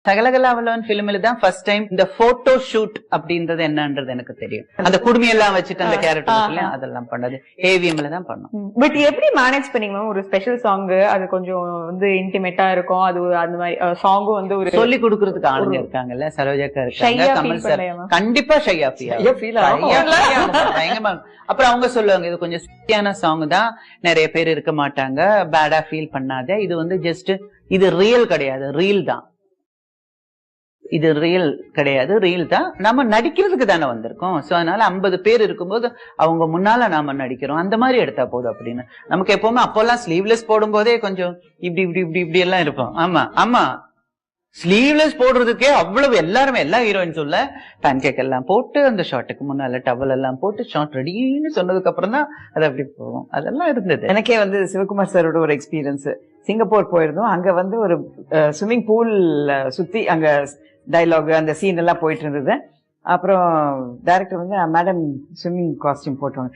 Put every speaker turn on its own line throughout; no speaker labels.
சகலகலாவலவன் பிலிம்ல தான் first time இந்த photo shoot அப்படின்றது என்னன்றது எனக்கு தெரியும். அந்த குடுமையெல்லாம் வச்சுட்டு அந்த கேரக்டர் அதெல்லாம் பண்ணது ஏவிஎம்ல தான் பண்ணோம்.
பட் எப்படி மேனேஜ் பண்ணீங்க மேம்? ஒரு ஸ்பெஷல் சாங், அது கொஞ்சம் வந்து இன்டிமேட்டா இருக்கும், அது அந்த மாதிரி சாங்கும் வந்து ஒரு
சொல்லி கொடுக்கறதுக்கு ஆளுங்க இருக்காங்கல்ல, சரோஜாக்கா இருக்காங்க, கமல் சார் கண்டிப்பா ஷையா ஃபீல். அப்புறம் அவங்க சொல்லுவாங்க இது கொஞ்சம் சரியான சாங் தான், நிறைய பேர் இருக்க மாட்டாங்க, பேடா ஃபீல் பண்ணாத, இது வந்து ஜஸ்ட் இது ரியல் கிடையாது, ரீல் தான், இது ரியல் கிடையாது, ரீல் தான், நம்ம நடிக்கிறதுக்கு தானே வந்திருக்கோம். சோ அதனால 50 பேர் இருக்கும்போது அவங்க முன்னால நாம நடிக்கிறோம், அந்த மாதிரி எடுத்தா போதும் அப்படின்னு. நமக்கு எப்பவுமே அப்பெல்லாம் ஸ்லீவ்லெஸ் போடும் போதே கொஞ்சம் இப்படி இப்படி இப்படி இப்படி எல்லாம் இருப்போம். ஆமா ஆமா, ஸ்லீவ்லெஸ் போடுறதுக்கே அவ்வளவு எல்லாருமே, எல்லா ஹீரோயின் சொல்ல பேன் கேக் எல்லாம் போட்டு அந்த ஷார்ட்டுக்கு முன்னால டவல் எல்லாம் போட்டு ஷார்ட் ரெடின்னு சொன்னதுக்கு அப்புறம் தான் அது அப்படி போகும். அதெல்லாம் இருந்தது.
எனக்கே வந்து சிவகுமார் சாரோட ஒரு எக்ஸ்பீரியன்ஸ், சிங்கப்பூர் போயிருந்தோம். அங்க வந்து ஒரு ஸ்விம்மிங் பூல் சுத்தி அங்க டைலாக் அந்த சீன் எல்லாம் போயிட்டு இருந்தது. அப்புறம் டைரக்டர் வந்து மேடம் ஸ்விம்மிங் காஸ்டியூம் போட்டோங்க,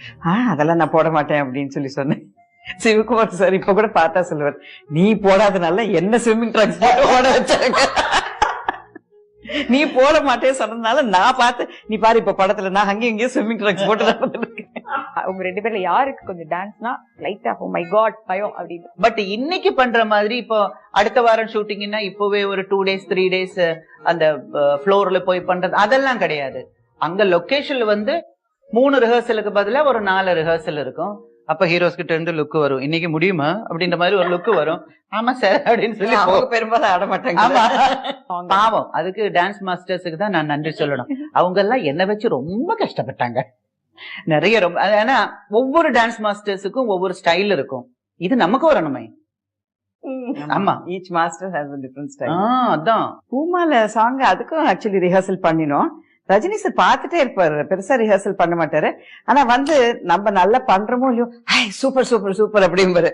அதெல்லாம் நான் போட மாட்டேன் அப்படின்னு சொல்லி சொன்னேன். சிவகுமார் சார் இப்ப கூட பார்த்தா சொல்லுவார், நீ போடாதனால என்ன ஸ்விம்மிங் ட்ராக்ஸ் போட வச்சாங்க, நீ போட மாட்டேன்னு சொன்னதுனால நான் பார்த்தேன், நீ பாரு இப்ப படத்துல நான் அங்கேயும் இங்கேயும் ஸ்விம்மிங் ட்ராக்ஸ் போட்டு நடந்துருக்கேன்.
உங்க 2 பேர்ல யாருக்கு கொஞ்சம் டான்ஸ்னா லைட்டா ஓ மை காட் பயம் அப்படின்னு?
பட் இன்னைக்கு பண்ற மாதிரி இப்போ அடுத்த வாரம் ஷூட்டிங்னா இப்பவே ஒரு 2 days 3 days அந்த ஃப்ளோர்ல போய் பண்றது அதெல்லாம் கிடையாது. அங்க லொகேஷன்ல வந்து 3 ரிஹர்சலுக்கு பதிலா ஒரு 4 ரிஹர்சல் இருக்கும். அப்ப ஹீரோஸ் கிட்ட இருந்து லுக் வரும், இன்னைக்கு முடியுமா அப்படின்ற மாதிரி ஒரு லுக் வரும். ஆமா சார் அப்படின்னு சொல்லி
பெரும்பாலும் ஆட மாட்டாங்க.
பாவம், அதுக்கு டான்ஸ் மாஸ்டர்ஸுக்கு தான் நான் நன்றி சொல்லணும். அவங்க எல்லாம் என்ன வச்சு ரொம்ப கஷ்டப்பட்டாங்க நிறைய, ரொம்ப. ஏன்னா ஒவ்வொரு டான்ஸ் மாஸ்டர்ஸுக்கும் ஒவ்வொரு ஸ்டைல் இருக்கும், இது நமக்கு வரணுமே. ஆமா,
each master has a different style.
அதான்
பூமால சாங் அதுக்கும் ஆக்சுவலி ரிஹர்சல் பண்ணினோம். ரஜினி சார் பார்த்துட்டே இருப்பாரு, பெருசா ரிஹர்சல் பண்ண மாட்டாரு. ஆனா வந்து நம்ம நல்லா பண்றோமோ இல்லையோ, சூப்பர் சூப்பர் சூப்பர் அப்படிம்பாரு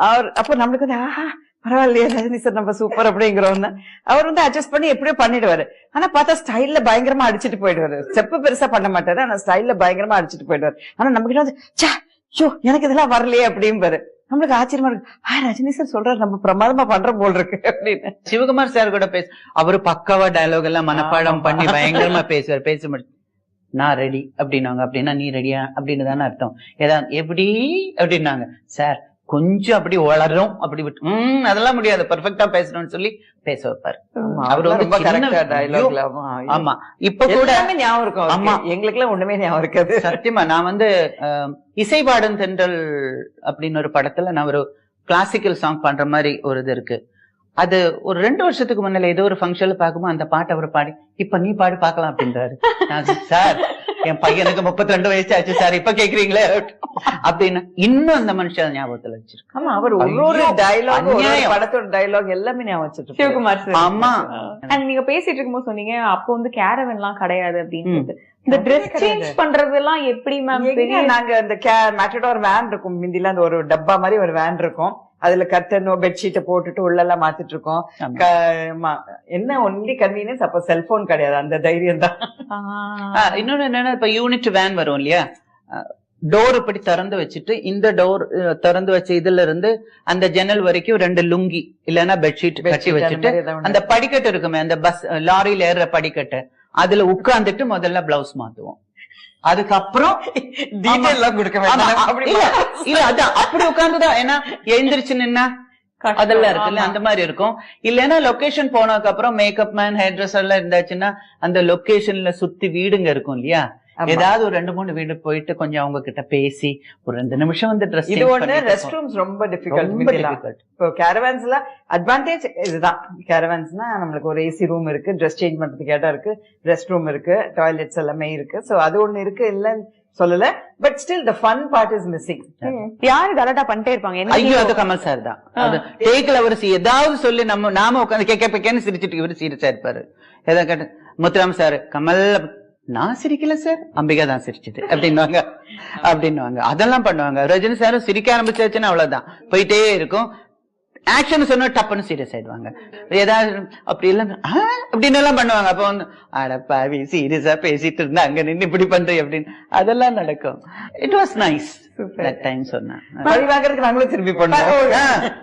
அவர். அப்போ நம்மளுக்கு வந்து ஆஹா பரவாயில்லையே ரஜினி சார் நம்ம சூப்பர் அப்படிங்கிறோம். அவர் வந்து அட்ஜஸ்ட் பண்ணி எப்படியோ பண்ணிடுவாரு. ஆனா பார்த்தா ஸ்டைல்ல பயங்கரமா அடிச்சுட்டு போயிடுவாரு. ஸ்டெப் பெருசா பண்ண மாட்டாரு, ஆனா ஸ்டைல்ல பயங்கரமா அடிச்சுட்டு போயிடுவாரு. ஆனா நம்ம கிட்ட வந்து எனக்கு இதெல்லாம் வரலையே அப்படிம்பாரு. நம்மளுக்கு ஆச்சரியமா இருக்கு, ரஜினி சார் சொல்றாரு நம்ம பிரமாதமா பண்ற போல் இருக்கு அப்படின்னு.
சிவகுமார் சார் கூட அவரு பக்காவா டயலாக் எல்லாம் மனப்பாடம் பண்ணி பயங்கரமா பேசுவார். பேச முடியும், நான் ரெடி அப்படின்னாங்க, அப்படின்னா நீ ரெடியா அப்படின்னு தானே அர்த்தம். ஏதாவது எப்படி அப்படின்னாங்க, சார் கொஞ்சம் அப்படி வளரும் அப்படி விட்டு அதெல்லாம் முடியாது, பெர்ஃபெக்டா பேசணும்னு சொல்லி பேச வைப்பாரு.
அவரு ரொம்ப கரெக்டா டயலாக்ல.
ஆமா, இப்ப கூட
ஞாபகம் இருக்கும். ஆமா, எங்களுக்கு எல்லாம் ஒண்ணுமே ஞாபகம் இருக்காது
சத்தியமா. நான் வந்து இசைபாடும் தென்றல் அப்படின்னு ஒரு படத்துல நான் ஒரு கிளாசிக்கல் சாங் பண்ற மாதிரி ஒரு இது இருக்கு. அது ஒரு 2 வருஷத்துக்கு முன்னால ஏதோ ஒரு ஃபங்க்ஷன்ல பாக்கும்போது அந்த பாட்டு அவர் பாடி, இப்ப நீ பாடி பாக்கலாம் அப்படின்றாரு. சார் என் பையனுக்கு 32 வயசு ஆச்சு சார், இப்ப கேக்குறீங்களே அப்படின்னு இன்னும் அந்த மனுஷன் ஞாபகத்துல வச்சிருக்கு.
ஆமா, அவர் ஒரு டயலாக், படத்தோட டயலாக் எல்லாமே ஞாபகம் வச்சிருக்கு
சிவகுமார் சார்.
ஆமா,
நீங்க பேசிட்டு இருக்கும்போது சொன்னீங்க அப்போ வந்து கேரவன் எல்லாம் கிடையாது அப்படின்னு. இந்த ட்ரெஸ் சேஞ்ச் பண்றதெல்லாம் எப்படி மேம்?
நாங்க இந்த மேட்டடோர் வேன் இருக்கும், முந்தில அந்த ஒரு டப்பா மாதிரி ஒரு வேன் இருக்கும், அதுல கர்டனோ பெட்ஷீட்டை போட்டுட்டு உள்ள எல்லாம் மாத்திட்டு இருக்கோம். என்ன ஒன்லி கன்வீனியன்ஸ், அப்ப செல்போன் கிடையாது, அந்த தைரியம் தான்.
இன்னொன்னு என்னன்னா, இப்ப யூனிட் வேன் வரும் இல்லையா, டோர் இப்படி திறந்து வச்சுட்டு இந்த டோர் திறந்து வச்ச இதுல இருந்து அந்த ஜன்னல் வரைக்கும் 2 லுங்கி இல்லன்னா பெட்ஷீட் கட்டி வச்சுட்டு அந்த படிக்கட்டு இருக்குமே, அந்த பஸ் லாரியில ஏறுற படிக்கட்டு, அதுல உட்கார்ந்துட்டு முதல்ல பிளவுஸ் மாத்துவோம். அதுக்கப்புறம் அப்படி உட்கார்ந்துதான், ஏன்னா எழுந்திரிச்சு நின்னா அதெல்லாம் இருக்குல்ல, அந்த மாதிரி இருக்கும். இல்லன்னா லொகேஷன் போனதுக்கு அப்புறம் மேக்கப் மேன், ஹேர் ட்ரெஸ்ஸர் எல்லாம் இருந்தாச்சுன்னா அந்த லொகேஷன்ல சுத்தி வீடுங்க இருக்கும் இல்லையா, ஏதாவது ஒரு 2-3 வீடு போயிட்டு கொஞ்சம் அவங்க கிட்ட பேசி ஒரு 2 நிமிஷம் வந்து ட்ரெஸ்.
இது ஒண்ணு, ரெஸ்ட் ரூம்ஸ் ரொம்ப டிஃபிகல்ட். இப்போ கேரவான்ஸ்ல அட்வான்டேஜ் இதுதான், கேரவான்ஸ்னா நம்மளுக்கு ஒரு ஏசி ரூம் இருக்கு, ட்ரெஸ் சேஞ்ச் பண்றதுக்கு இடம் இருக்கு, ரெஸ்ட் ரூம் இருக்கு, டாய்லெட்ஸ் எல்லாமே இருக்கு. சோ அது ஒண்ணு இருக்கு, இல்லன்னு சொல்லல. But still the fun part is missing.
யாரு கலட்டா பண்ணிட்டே இருப்பாங்க?
ஐயோ, அது கமல் சார் தான். அது டேக்ல அவர் ஏதாவது சொல்லி நாம உட்காந்து கேட்கன்னு சிரிச்சுட்டு இவரு சீரியஸா இருப்பாரு. ஏதாவது கேட்டு முத்துராம் சார், கமல் நான் சிரிக்கல சார், அம்பிகா தான் சிரிச்சுட்டு அப்படின்னுவாங்க. அதெல்லாம் பண்ணுவாங்க. ரஜினி சாரும் சிரிக்க ஆரம்பிச்சாச்சுன்னா அவ்வளவுதான், போயிட்டே இருக்கும். ஆக்ஷன் சொன்னா டப்புன்னு சீரியஸ் ஆயிடுவாங்க. ஏதாவது அப்படி எல்லாம் அப்படின்னு எல்லாம் பண்ணுவாங்க. அப்ப வந்து அடப்பாவி சீரியஸா பேசிட்டு இருந்தா அங்க நின்று இப்படி பண்றேன் அப்படின்னு அதெல்லாம் நடக்கும். It was nice. டைம் சொன்னா
நாங்களும் திரும்பி பண்ணுவோம்.